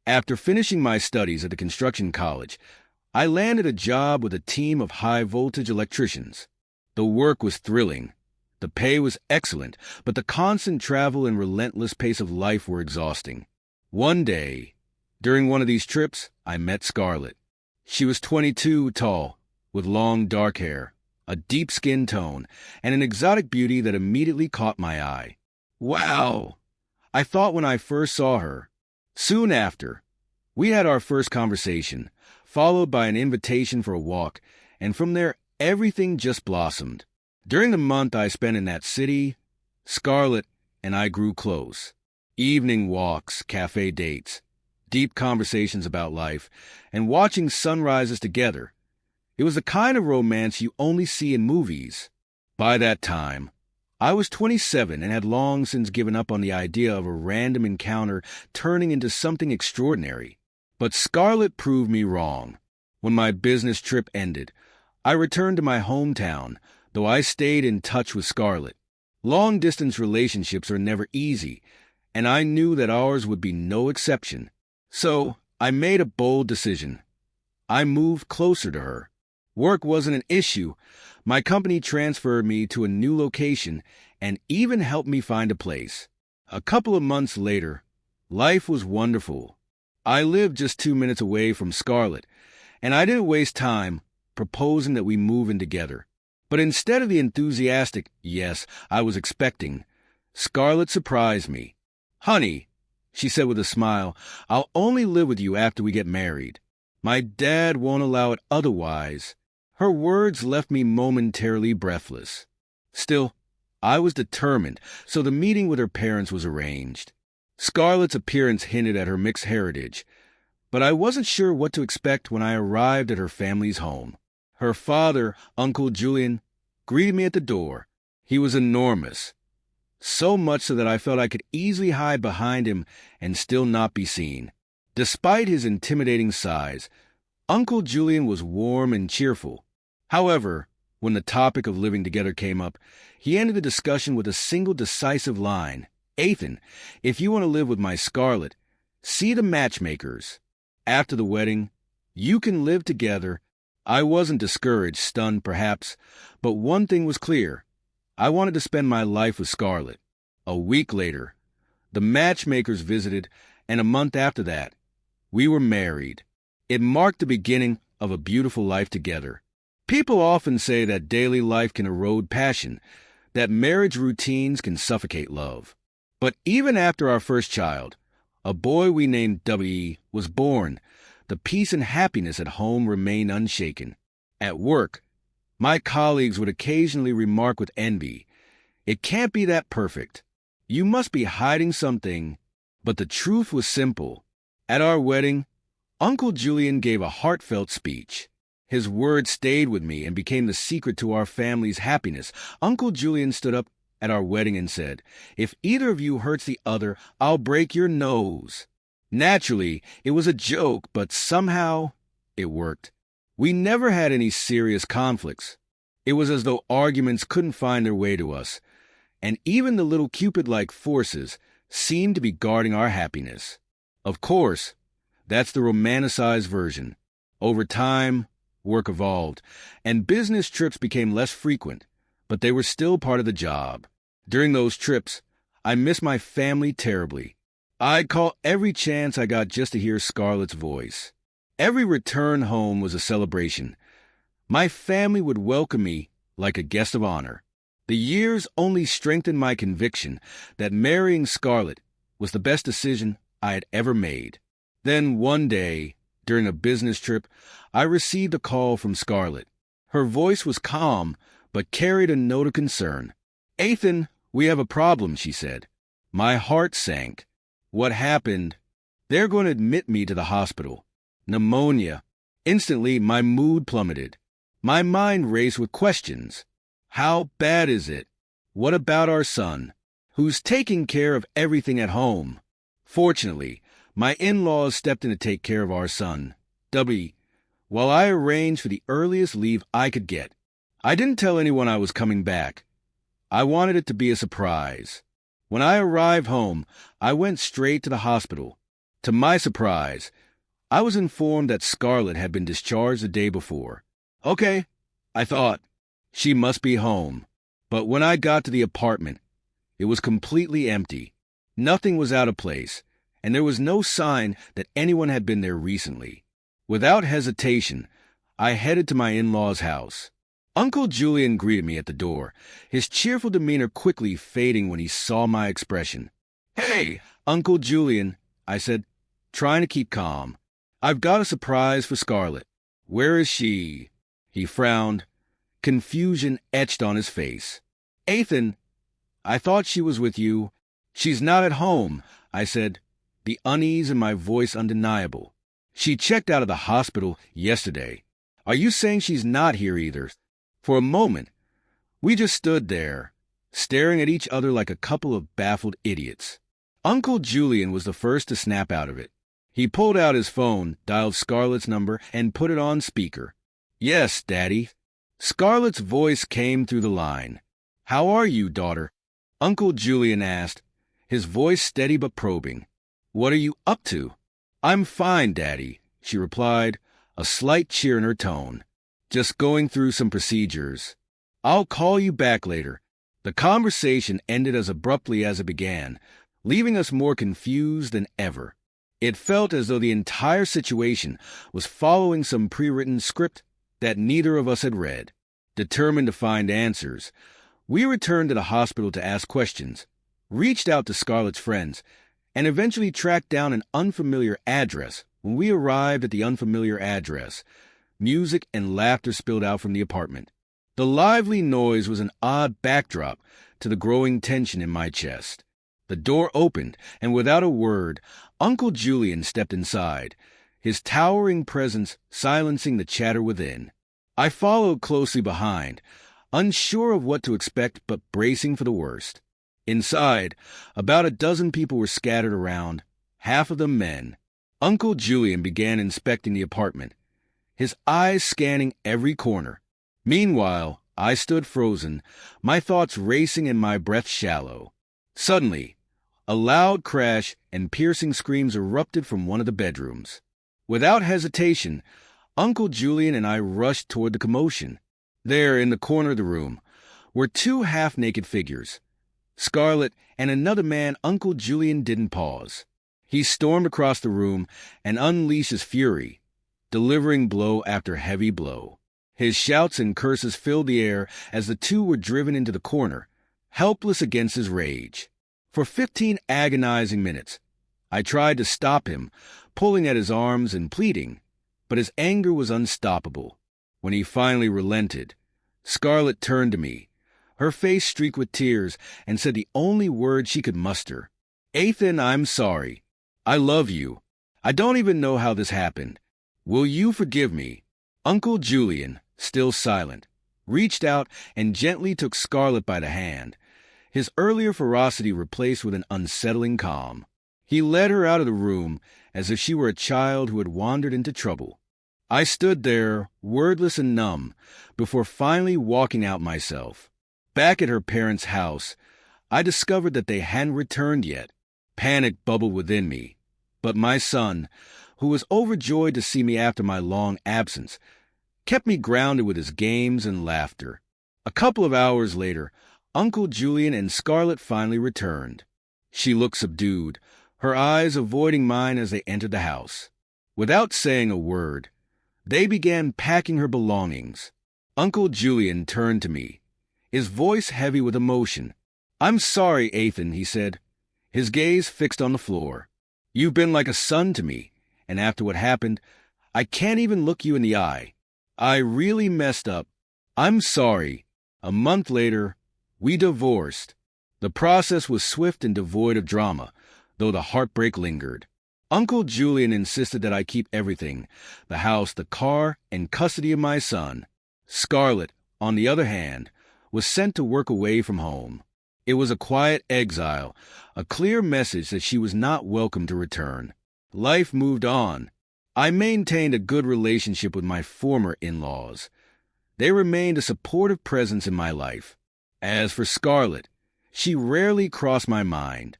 After finishing my studies at the construction college, I landed a job with a team of high-voltage electricians. The work was thrilling. The pay was excellent, but the constant travel and relentless pace of life were exhausting. One day, during one of these trips, I met Scarlett. She was 22, tall, with long dark hair, a deep skin tone, and an exotic beauty that immediately caught my eye. Wow! I thought when I first saw her. Soon after, we had our first conversation, followed by an invitation for a walk, and from there, everything just blossomed. During the month I spent in that city, Scarlett and I grew close. Evening walks, cafe dates, deep conversations about life, and watching sunrises together. It was the kind of romance you only see in movies. By that time, I was 27 and had long since given up on the idea of a random encounter turning into something extraordinary. But Scarlett proved me wrong. When my business trip ended, I returned to my hometown, though I stayed in touch with Scarlett. Long-distance relationships are never easy, and I knew that ours would be no exception. So I made a bold decision. I moved closer to her. Work wasn't an issue. My company transferred me to a new location and even helped me find a place. A couple of months later, life was wonderful. I lived just 2 minutes away from Scarlett, and I didn't waste time proposing that we move in together. But instead of the enthusiastic yes I was expecting, Scarlett surprised me. "Honey," she said with a smile, "I'll only live with you after we get married. My dad won't allow it otherwise." Her words left me momentarily breathless. Still, I was determined, so the meeting with her parents was arranged. Scarlett's appearance hinted at her mixed heritage, but I wasn't sure what to expect when I arrived at her family's home. Her father, Uncle Julian, greeted me at the door. He was enormous, so much so that I felt I could easily hide behind him and still not be seen. Despite his intimidating size, Uncle Julian was warm and cheerful. However, when the topic of living together came up, he ended the discussion with a single decisive line. "Ethan, if you want to live with my Scarlett, see the matchmakers. After the wedding, you can live together." I wasn't discouraged, stunned perhaps, but one thing was clear. I wanted to spend my life with Scarlett. A week later, the matchmakers visited, and a month after that, we were married. It marked the beginning of a beautiful life together. People often say that daily life can erode passion, that marriage routines can suffocate love. But even after our first child, a boy we named W.E., was born, the peace and happiness at home remained unshaken. At work, my colleagues would occasionally remark with envy, "It can't be that perfect. You must be hiding something." But the truth was simple. At our wedding, Uncle Julian gave a heartfelt speech. His words stayed with me and became the secret to our family's happiness. Uncle Julian stood up at our wedding and said, "If either of you hurts the other, I'll break your nose." Naturally, it was a joke, but somehow it worked. We never had any serious conflicts. It was as though arguments couldn't find their way to us, and even the little Cupid-like forces seemed to be guarding our happiness. Of course, that's the romanticized version. Over time, work evolved, and business trips became less frequent, but they were still part of the job. During those trips, I missed my family terribly. I'd call every chance I got just to hear Scarlett's voice. Every return home was a celebration. My family would welcome me like a guest of honor. The years only strengthened my conviction that marrying Scarlett was the best decision I had ever made. Then one day, during a business trip, I received a call from Scarlett. Her voice was calm, but carried a note of concern. "Ethan, we have a problem," she said. My heart sank. What happened? "They're going to admit me to the hospital. Pneumonia." Instantly, my mood plummeted. My mind raced with questions. How bad is it? What about our son? Who's taking care of everything at home? Fortunately, my in-laws stepped in to take care of our son, W, while I arranged for the earliest leave I could get. I didn't tell anyone I was coming back. I wanted it to be a surprise. When I arrived home, I went straight to the hospital. To my surprise, I was informed that Scarlett had been discharged the day before. Okay, I thought, she must be home. But when I got to the apartment, it was completely empty. Nothing was out of place, and there was no sign that anyone had been there recently. Without hesitation, I headed to my in-laws' house. Uncle Julian greeted me at the door, his cheerful demeanor quickly fading when he saw my expression. "Hey, Uncle Julian," I said, trying to keep calm. "I've got a surprise for Scarlett." "Where is she?" He frowned, confusion etched on his face. "Ethan, I thought she was with you." "She's not at home," I said, the unease in my voice undeniable. "She checked out of the hospital yesterday." "Are you saying she's not here either?" For a moment, we just stood there, staring at each other like a couple of baffled idiots. Uncle Julian was the first to snap out of it. He pulled out his phone, dialed Scarlett's number, and put it on speaker. "Yes, Daddy." Scarlett's voice came through the line. "How are you, daughter?" Uncle Julian asked, his voice steady but probing. "What are you up to?" "I'm fine, Daddy," she replied, a slight cheer in her tone. "Just going through some procedures. I'll call you back later." The conversation ended as abruptly as it began, leaving us more confused than ever. It felt as though the entire situation was following some pre-written script that neither of us had read. Determined to find answers, we returned to the hospital to ask questions, reached out to Scarlett's friends, and eventually tracked down an unfamiliar address. When we arrived at the unfamiliar address, music and laughter spilled out from the apartment. The lively noise was an odd backdrop to the growing tension in my chest. The door opened, and without a word, Uncle Julian stepped inside, his towering presence silencing the chatter within. I followed closely behind, unsure of what to expect but bracing for the worst. Inside, about a dozen people were scattered around, half of them men. Uncle Julian began inspecting the apartment, his eyes scanning every corner. Meanwhile, I stood frozen, my thoughts racing and my breath shallow. Suddenly, a loud crash and piercing screams erupted from one of the bedrooms. Without hesitation, Uncle Julian and I rushed toward the commotion. There, in the corner of the room, were two half-naked figures. Scarlett and another man. Uncle Julian didn't pause. He stormed across the room and unleashed his fury, delivering blow after heavy blow. His shouts and curses filled the air as the two were driven into the corner, helpless against his rage. For 15 agonizing minutes, I tried to stop him, pulling at his arms and pleading, but his anger was unstoppable. When he finally relented, Scarlett turned to me, her face streaked with tears, and said the only word she could muster. "Ethan, I'm sorry. I love you. I don't even know how this happened. Will you forgive me?" Uncle Julian, still silent, reached out and gently took Scarlett by the hand, his earlier ferocity replaced with an unsettling calm. He led her out of the room as if she were a child who had wandered into trouble. I stood there, wordless and numb, before finally walking out myself. Back at her parents' house, I discovered that they hadn't returned yet. Panic bubbled within me. But my son, who was overjoyed to see me after my long absence, kept me grounded with his games and laughter. A couple of hours later, Uncle Julian and Scarlett finally returned. She looked subdued, her eyes avoiding mine as they entered the house. Without saying a word, they began packing her belongings. Uncle Julian turned to me, his voice heavy with emotion. "I'm sorry, Ethan," he said, his gaze fixed on the floor. "You've been like a son to me, and after what happened, I can't even look you in the eye. I really messed up. I'm sorry." A month later, we divorced. The process was swift and devoid of drama, though the heartbreak lingered. Uncle Julian insisted that I keep everything, the house, the car, and custody of my son. Scarlett, on the other hand, was sent to work away from home. It was a quiet exile, a clear message that she was not welcome to return. Life moved on. I maintained a good relationship with my former in-laws. They remained a supportive presence in my life. As for Scarlett, she rarely crossed my mind.